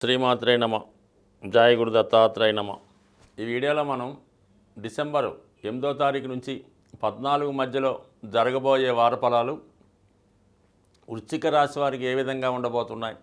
శ్రీమాత్రే నమ. జయ గురు దత్తాత్రేయ నమ. ఈ వీడియోలో మనం డిసెంబర్ 8వ తారీఖు నుంచి 14 మధ్యలో జరగబోయే వారఫలాలు వృశ్చిక రాశి వారికి ఏ విధంగా ఉండబోతున్నాయి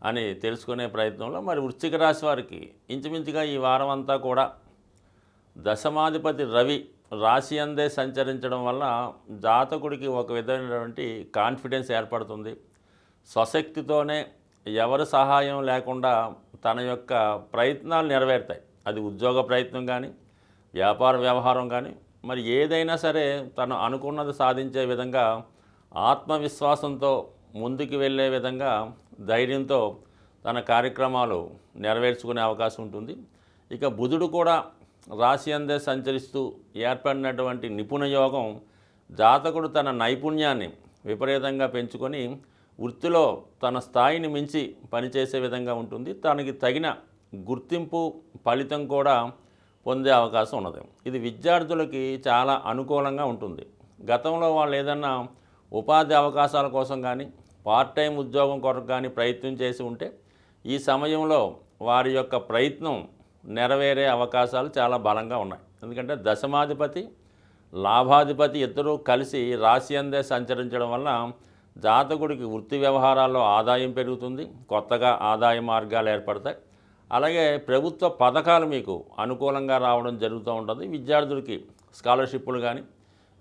అని తెలుసుకునే ప్రయత్నంలో మరి వృశ్చిక రాశి వారికి ఇంచుమించుగా ఈ వారం అంతా కూడా దశమాధిపతి రవి రాశి అందే సంచరించడం వల్ల జాతకుడికి ఒక విధమైనటువంటి కాన్ఫిడెన్స్ ఏర్పడుతుంది. స్వశక్తితోనే ఎవరి సహాయం లేకుండా తన యొక్క ప్రయత్నాలు నెరవేరుతాయి. అది ఉద్యోగ ప్రయత్నం కానీ, వ్యాపార వ్యవహారం కానీ, మరి ఏదైనా సరే తను అనుకున్నది సాధించే విధంగా ఆత్మవిశ్వాసంతో ముందుకు వెళ్ళే విధంగా ధైర్యంతో తన కార్యక్రమాలు నెరవేర్చుకునే అవకాశం ఉంటుంది. ఇక బుధుడు కూడా రాశి అందే సంచరిస్తూ ఏర్పడినటువంటి నిపుణ యోగం జాతకుడు తన నైపుణ్యాన్ని విపరీతంగా పెంచుకొని వృత్తిలో తన స్థాయిని మించి పనిచేసే విధంగా ఉంటుంది. తనకి తగిన గుర్తింపు ఫలితం కూడా పొందే అవకాశం ఉన్నది. ఇది విద్యార్థులకి చాలా అనుకూలంగా ఉంటుంది. గతంలో వాళ్ళు ఏదన్నా ఉపాధి అవకాశాల కోసం కానీ, పార్ట్ టైం ఉద్యోగం కొరకు కానీ ప్రయత్నం చేసి ఉంటే ఈ సమయంలో వారి యొక్క ప్రయత్నం నెరవేరే అవకాశాలు చాలా బలంగా ఉన్నాయి. ఎందుకంటే దశమాధిపతి లాభాధిపతి ఇద్దరూ కలిసి రాశి అందే సంచరించడం వల్ల జాతకుడికి వృత్తి వ్యవహారాల్లో ఆదాయం పెరుగుతుంది, కొత్తగా ఆదాయ మార్గాలు ఏర్పడతాయి. అలాగే ప్రభుత్వ పథకాలు మీకు అనుకూలంగా రావడం జరుగుతూ ఉంటుంది. విద్యార్థులకి స్కాలర్షిప్లు కానీ,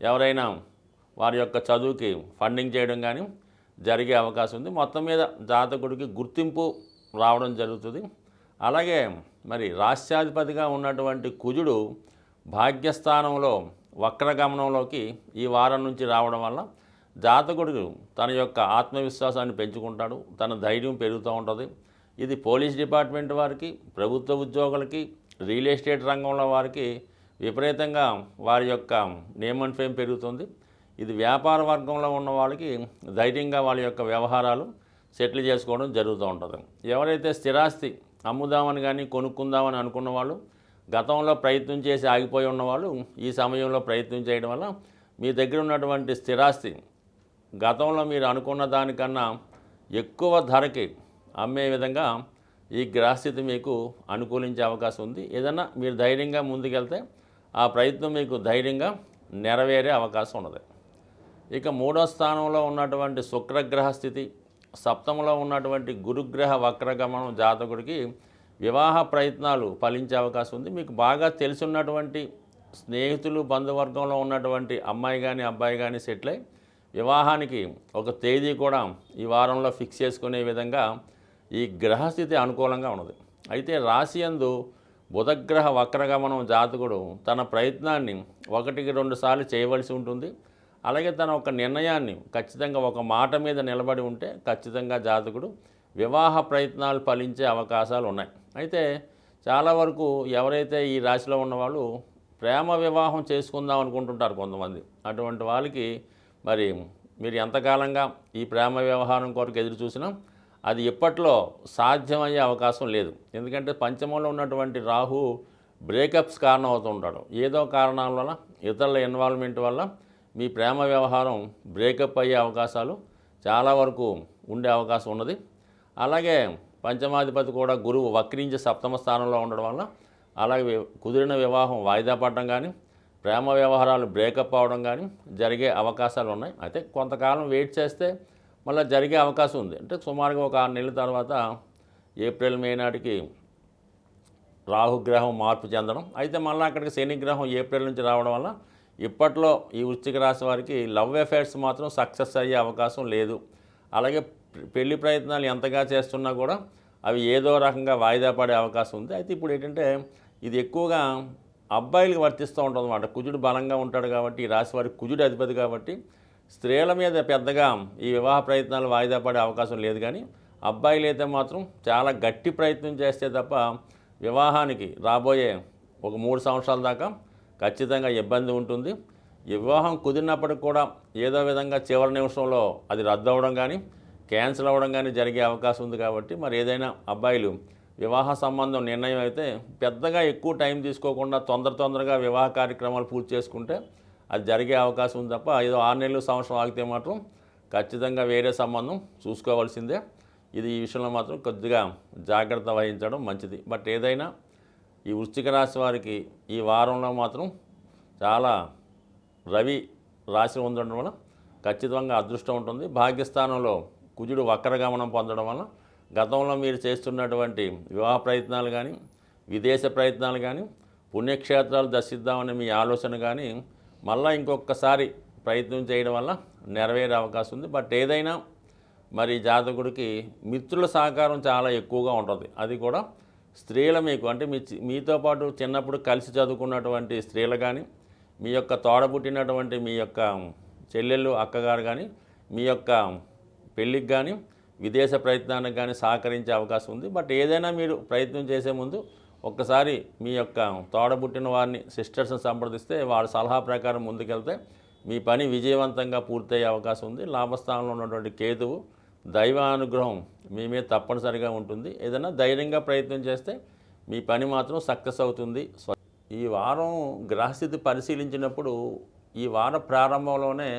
ఎవరైనా వారి యొక్క చదువుకి ఫండింగ్ చేయడం కానీ జరిగే అవకాశం ఉంది. మొత్తం మీద జాతకుడికి గుర్తింపు రావడం జరుగుతుంది. అలాగే మరి రాష్ట్రాధిపతిగా ఉన్నటువంటి కుజుడు భాగ్యస్థానంలో వక్రగమనంలోకి ఈ వారం నుంచి రావడం వల్ల జాతకుడు తన యొక్క ఆత్మవిశ్వాసాన్ని పెంచుకుంటాడు, తన ధైర్యం పెరుగుతూ ఉంటుంది. ఇది పోలీస్ డిపార్ట్మెంట్ వారికి, ప్రభుత్వ ఉద్యోగులకి, రియల్ ఎస్టేట్ రంగంలో వారికి విపరీతంగా వారి యొక్క నేమ్ అండ్ ఫేమ్ పెరుగుతుంది. ఇది వ్యాపార వర్గంలో ఉన్న వాళ్ళకి ధైర్యంగా వాళ్ళ యొక్క వ్యవహారాలు సెటిల్ చేసుకోవడం జరుగుతూ ఉంటుంది. ఎవరైతే స్థిరాస్తి అమ్ముదామని కానీ కొనుక్కుందామని అనుకున్న వాళ్ళు, గతంలో ప్రయత్నం చేసి ఆగిపోయి ఉన్నవాళ్ళు ఈ సమయంలో ప్రయత్నం చేయడం వల్ల మీ దగ్గర ఉన్నటువంటి స్థిరాస్తి గతంలో మీరు అనుకున్న దానికన్నా ఎక్కువ ధరకి అమ్మే విధంగా ఈ గ్రహస్థితి మీకు అనుకూలించే అవకాశం ఉంది. ఏదన్నా మీరు ధైర్యంగా ముందుకెళ్తే ఆ ప్రయత్నం మీకు ధైర్యంగా నెరవేరే అవకాశం ఉన్నది. ఇక 3వ స్థానంలో ఉన్నటువంటి శుక్రగ్రహ స్థితి, సప్తమంలో ఉన్నటువంటి గురుగ్రహ వక్రగమనం జాతకుడికి వివాహ ప్రయత్నాలు ఫలించే అవకాశం ఉంది. మీకు బాగా తెలిసినటువంటి స్నేహితులు బంధువర్గంలో ఉన్నటువంటి అమ్మాయి కానీ అబ్బాయి కానీ సెటిల్ అయి వివాహానికి ఒక తేదీ కూడా ఈ వారంలో ఫిక్స్ చేసుకునే విధంగా ఈ గ్రహస్థితి అనుకూలంగా ఉన్నది. అయితే రాశి యందు బుధగ్రహ వక్రగమనం జాతకుడు తన ప్రయత్నాన్ని 1-2 సార్లు చేయవలసి ఉంటుంది. అలాగే తన ఒక నిర్ణయాన్ని ఖచ్చితంగా ఒక మాట మీద నిలబడి ఉంటే ఖచ్చితంగా జాతకుడు వివాహ ప్రయత్నాలు ఫలించే అవకాశాలు ఉన్నాయి. అయితే చాలా వరకు ఎవరైతే ఈ రాశిలో ఉన్నవాళ్ళు ప్రేమ వివాహం చేసుకుందాం అనుకుంటుంటారు కొంతమంది. అటువంటి వాళ్ళకి మరి మీరు ఎంతకాలంగా ఈ ప్రేమ వ్యవహారం కొరకు ఎదురు చూసినా అది ఇప్పట్లో సాధ్యమయ్యే అవకాశం లేదు. ఎందుకంటే పంచమంలో ఉన్నటువంటి రాహు బ్రేకప్స్ కారణం అవుతుంటాడు. ఏదో కారణాల వల్ల, ఇతరుల ఇన్వాల్వ్మెంట్ వల్ల మీ ప్రేమ వ్యవహారం బ్రేకప్ అయ్యే అవకాశాలు చాలా వరకు ఉండే అవకాశం ఉన్నది. అలాగే పంచమాధిపతి కూడా గురువు వక్రించి సప్తమ స్థానంలో ఉండడం వల్ల అలాగే కుదిరిన వివాహం వాయిదా పడడం కానీ, ప్రేమ వ్యవహారాలు బ్రేకప్ అవడం కానీ జరిగే అవకాశాలు ఉన్నాయి. అయితే కొంతకాలం వెయిట్ చేస్తే మళ్ళీ జరిగే అవకాశం ఉంది. అంటే సుమారుగా ఒక 6 నెలల తర్వాత ఏప్రిల్ మే నాటికి రాహుగ్రహం మార్పు చెందడం, అయితే మళ్ళీ అక్కడికి శనిగ్రహం ఏప్రిల్ నుంచి రావడం వల్ల ఇప్పట్లో ఈ వృశ్చిక రాశి వారికి లవ్ అఫైర్స్ మాత్రం సక్సెస్ అయ్యే అవకాశం లేదు. అలాగే పెళ్లి ప్రయత్నాలు ఎంతగా చేస్తున్నా కూడా అవి ఏదో రకంగా వాయిదా పడే అవకాశం ఉంది. అయితే ఇప్పుడు ఏంటంటే ఇది ఎక్కువగా అబ్బాయిలకు వర్తిస్తూ ఉంటుంది అన్నమాట. కుజుడు బలంగా ఉంటాడు కాబట్టి, ఈ రాశి వారికి కుజుడు అధిపతి కాబట్టి స్త్రీల మీద పెద్దగా ఈ వివాహ ప్రయత్నాలు వాయిదా పడే అవకాశం లేదు. కానీ అబ్బాయిలు అయితే మాత్రం చాలా గట్టి ప్రయత్నం చేస్తే తప్ప వివాహానికి రాబోయే ఒక 3 సంవత్సరాల దాకా ఖచ్చితంగా ఇబ్బంది ఉంటుంది. ఈ వివాహం కుదిరినప్పటికి కూడా ఏదో విధంగా చివరి నిమిషంలో అది రద్దు అవ్వడం కానీ, క్యాన్సిల్ అవ్వడం కానీ జరిగే అవకాశం ఉంది. కాబట్టి మరి ఏదైనా అబ్బాయిలు వివాహ సంబంధం నిర్ణయం అయితే పెద్దగా ఎక్కువ టైం తీసుకోకుండా తొందరగా వివాహ కార్యక్రమాలు పూర్తి చేసుకుంటే అది జరిగే అవకాశం ఉంది తప్ప ఏదో 6 నెలలు సంవత్సరం ఆగితే మాత్రం ఖచ్చితంగా వేరే సంబంధం చూసుకోవాల్సిందే. ఇది ఈ విషయంలో మాత్రం కొద్దిగా జాగ్రత్త వహించడం మంచిది. బట్ ఏదైనా ఈ వృశ్చిక రాశి వారికి ఈ వారంలో మాత్రం చాలా రవి రాశి ఉండడం వల్ల ఖచ్చితంగా అదృష్టం ఉంటుంది. భాగ్యస్థానంలో కుజుడు వక్రగమనం పొందడం వల్ల గతంలో మీరు చేస్తున్నటువంటి వివాహ ప్రయత్నాలు కానీ, విదేశ ప్రయత్నాలు కానీ, పుణ్యక్షేత్రాలు దర్శిద్దామనే మీ ఆలోచన కానీ మళ్ళీ ఇంకొకసారి ప్రయత్నం చేయడం వల్ల నెరవేరే అవకాశం ఉంది. బట్ ఏదైనా మరి జాతకుడికి మిత్రుల సహకారం చాలా ఎక్కువగా ఉంటుంది. అది కూడా స్త్రీల మీకు అంటే మీతో పాటు చిన్నప్పుడు కలిసి చదువుకున్నటువంటి స్త్రీలు కానీ, మీ యొక్క తోడబుట్టినటువంటి మీ యొక్క చెల్లెళ్ళు అక్కగారు కానీ మీ యొక్క పెళ్ళికి కానీ విదేశ ప్రయత్నానికి కానీ సహకరించే అవకాశం ఉంది. బట్ ఏదైనా మీరు ప్రయత్నం చేసే ముందు ఒక్కసారి మీ యొక్క తోడబుట్టిన వారిని సిస్టర్స్ని సంప్రదిస్తే వారి సలహా ప్రకారం ముందుకెళ్తే మీ పని విజయవంతంగా పూర్తయ్యే అవకాశం ఉంది. లాభస్థానంలో ఉన్నటువంటి కేతువు దైవానుగ్రహం మీ మీద తప్పనిసరిగా ఉంటుంది. ఏదైనా ధైర్యంగా ప్రయత్నం చేస్తే మీ పని మాత్రం సక్సెస్ అవుతుంది. ఈ వారం గ్రహస్థితి పరిశీలించినప్పుడు ఈ వార ప్రారంభంలోనే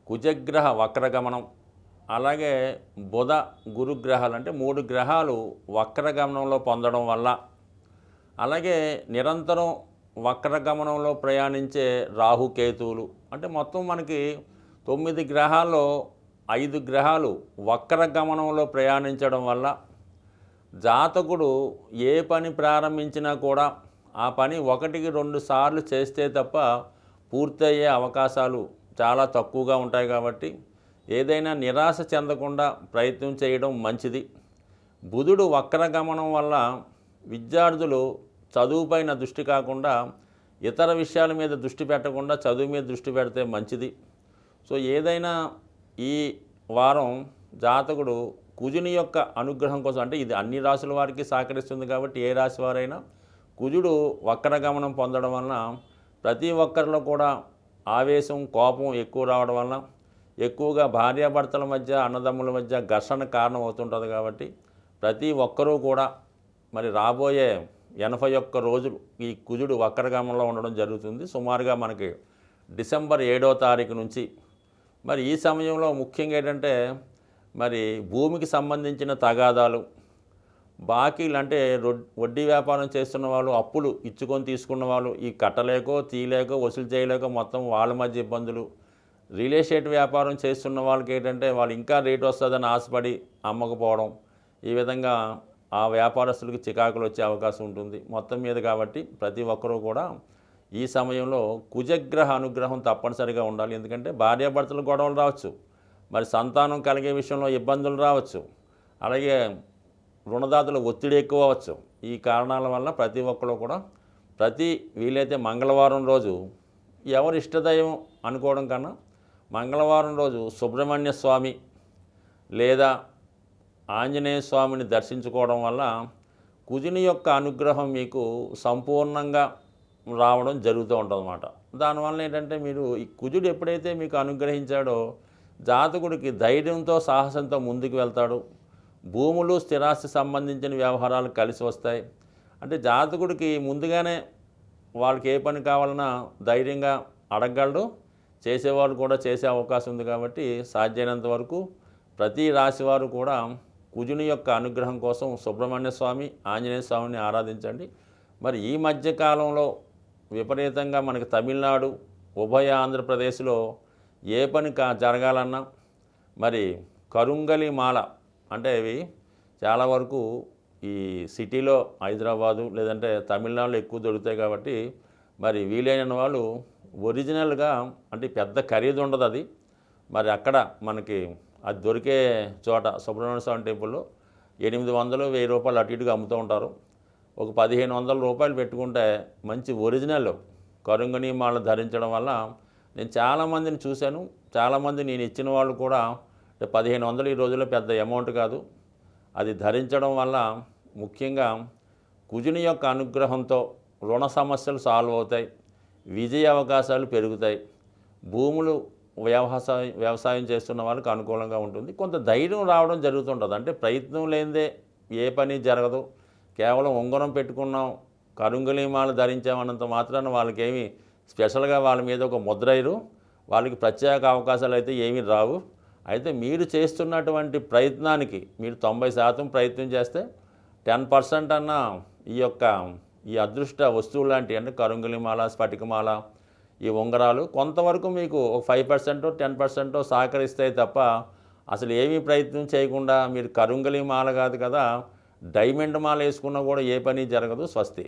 కుజగ్రహ వక్రగమనం, అలాగే బుధ గురుగ్రహాలు అంటే 3 గ్రహాలు వక్రగమనంలో పొందడం వల్ల, అలాగే నిరంతరం వక్రగమనంలో ప్రయాణించే రాహుకేతువులు అంటే మొత్తం మనకి 9 గ్రహాల్లో 5 గ్రహాలు వక్రగమనంలో ప్రయాణించడం వల్ల జాతకుడు ఏ పని ప్రారంభించినా కూడా ఆ పని 1-2 సార్లు చేస్తే తప్ప పూర్తయ్యే అవకాశాలు చాలా తక్కువగా ఉంటాయి. కాబట్టి ఏదైనా నిరాశ చెందకుండా ప్రయత్నం చేయడం మంచిది. బుధుడు వక్రగమనం వల్ల విద్యార్థులు చదువుపైన దృష్టి కాకుండా ఇతర విషయాల మీద దృష్టి పెట్టకుండా చదువు మీద దృష్టి పెడితే మంచిది. సో ఏదైనా ఈ వారం జాతకుడు కుజుని యొక్క అనుగ్రహం కోసం అంటే ఇది అన్ని రాశుల వారికి సహకరిస్తుంది కాబట్టి ఏ రాశి వారైనా కుజుడు వక్రగమనం పొందడం వలన ప్రతి ఒక్కరిలో కూడా ఆవేశం కోపం ఎక్కువ రావడం వలన ఎక్కువగా భార్యాభర్తల మధ్య అన్నదమ్ముల మధ్య ఘర్షణ కారణం అవుతుంటుంది. కాబట్టి ప్రతి ఒక్కరూ కూడా మరి రాబోయే 81 రోజులు ఈ కుజుడు వక్రగమనంలో ఉండడం జరుగుతుంది. సుమారుగా మనకి డిసెంబర్ 7వ తారీఖు నుంచి మరి ఈ సమయంలో ముఖ్యంగా ఏంటంటే మరి భూమికి సంబంధించిన తగాదాలు, బాకీలు అంటే వడ్డీ వ్యాపారం చేస్తున్న వాళ్ళు, అప్పులు ఇచ్చుకొని తీసుకున్న వాళ్ళు ఈ కట్టలేకో తీయలేకో వసూలు చేయలేకో మొత్తం వాళ్ళ మధ్య ఇబ్బందులు, రియల్ ఎస్టేట్ వ్యాపారం చేస్తున్న వాళ్ళకి ఏంటంటే వాళ్ళు ఇంకా రేటు వస్తుందని ఆశపడి అమ్మకపోవడం, ఈ విధంగా ఆ వ్యాపారస్తులకు చికాకులు వచ్చే అవకాశం ఉంటుంది మొత్తం మీద. కాబట్టి ప్రతి ఒక్కరూ కూడా ఈ సమయంలో కుజగ్రహ అనుగ్రహం తప్పనిసరిగా ఉండాలి. ఎందుకంటే భార్యాభర్తలు గొడవలు రావచ్చు, మరి సంతానం కలిగే విషయంలో ఇబ్బందులు రావచ్చు, అలాగే రుణదాతల ఒత్తిడి ఎక్కువ అవ్వచ్చు. ఈ కారణాల వల్ల ప్రతి ఒక్కరు కూడా వీలైతే మంగళవారం రోజు ఎవరి ఇష్టదైవం అనుకోవడం కన్నా మంగళవారం రోజు సుబ్రహ్మణ్య స్వామి లేదా ఆంజనేయ స్వామిని దర్శించుకోవడం వల్ల కుజుని యొక్క అనుగ్రహం మీకు సంపూర్ణంగా రావడం జరుగుతూ ఉంటుంది అన్నమాట. దానివల్ల ఏంటంటే మీరు ఈ కుజుడు ఎప్పుడైతే మీకు అనుగ్రహించాడో జాతకుడికి ధైర్యంతో సాహసంతో ముందుకు వెళ్తాడు. భూములు స్థిరాస్తి సంబంధించిన వ్యవహారాలు కలిసి వస్తాయి. అంటే జాతకుడికి ముందుగానే వాళ్ళకి ఏ పని కావాలన్నా ధైర్యంగా అడగగలడు, చేసేవాళ్ళు కూడా చేసే అవకాశం ఉంది. కాబట్టి సాధ్యమైనంత వరకు ప్రతి రాశివారు కూడా కుజుని యొక్క అనుగ్రహం కోసం సుబ్రహ్మణ్య స్వామి ఆంజనేయ స్వామిని ఆరాధించండి. మరి ఈ మధ్యకాలంలో విపరీతంగా మనకి తమిళనాడు ఉభయ ఆంధ్రప్రదేశ్లో ఏ పని జరగాలన్నా మరి కరుంగలి మాల అంటే ఇవి చాలా వరకు ఈ సిటీలో హైదరాబాదు లేదంటే తమిళనాడులో ఎక్కువ దొరుకుతాయి. కాబట్టి మరి వీలైన వాళ్ళు ఒరిజినల్గా అంటే పెద్ద ఖరీదు ఉండదు అది, మరి అక్కడ మనకి అది దొరికే చోట సుబ్రహ్మణ్య స్వామి టెంపుల్లో 800-1000 రూపాయలు అటు ఇటుగా అమ్ముతూ ఉంటారు. ఒక 1500 రూపాయలు పెట్టుకుంటే మంచి ఒరిజినల్ కరుంగని మాల ధరించడం వల్ల నేను చాలామందిని చూశాను. చాలామంది నేను ఇచ్చిన వాళ్ళు కూడా 1500 ఈ రోజుల్లో పెద్ద అమౌంట్ కాదు. అది ధరించడం వల్ల ముఖ్యంగా కుజుని యొక్క అనుగ్రహంతో రుణ సమస్యలు సాల్వ్ అవుతాయి, విజయ అవకాశాలు పెరుగుతాయి, భూములు వ్యవసాయం చేస్తున్న వాళ్ళకి అనుకూలంగా ఉంటుంది. కొంత ధైర్యం రావడం జరుగుతుంటుంది. అంటే ప్రయత్నం లేనిదే ఏ పని జరగదు. కేవలం ఉంగరం పెట్టుకున్నాం, కరుంగలీమాలు ధరించామన్నంత మాత్రాన వాళ్ళకేమీ స్పెషల్గా వాళ్ళ మీద ఒక ముద్ర వేయరు, వాళ్ళకి ప్రత్యేక అవకాశాలు అయితే ఏమీ రావు. అయితే మీరు చేస్తున్నటువంటి ప్రయత్నానికి మీరు 90% ప్రయత్నం చేస్తే 10% అన్న ఈ అదృష్ట వస్తువులు లాంటి అంటే కరుంగలిమాల, స్ఫటికమాల, ఈ ఉంగరాలు కొంతవరకు మీకు ఒక 5% 10% సహకరిస్తాయి తప్ప అసలు ఏమీ ప్రయత్నం చేయకుండా మీరు కరుంగలి మాల కాదు కదా, డైమండ్ మాల వేసుకున్నా కూడా ఏ పని జరగదు. స్వస్తి.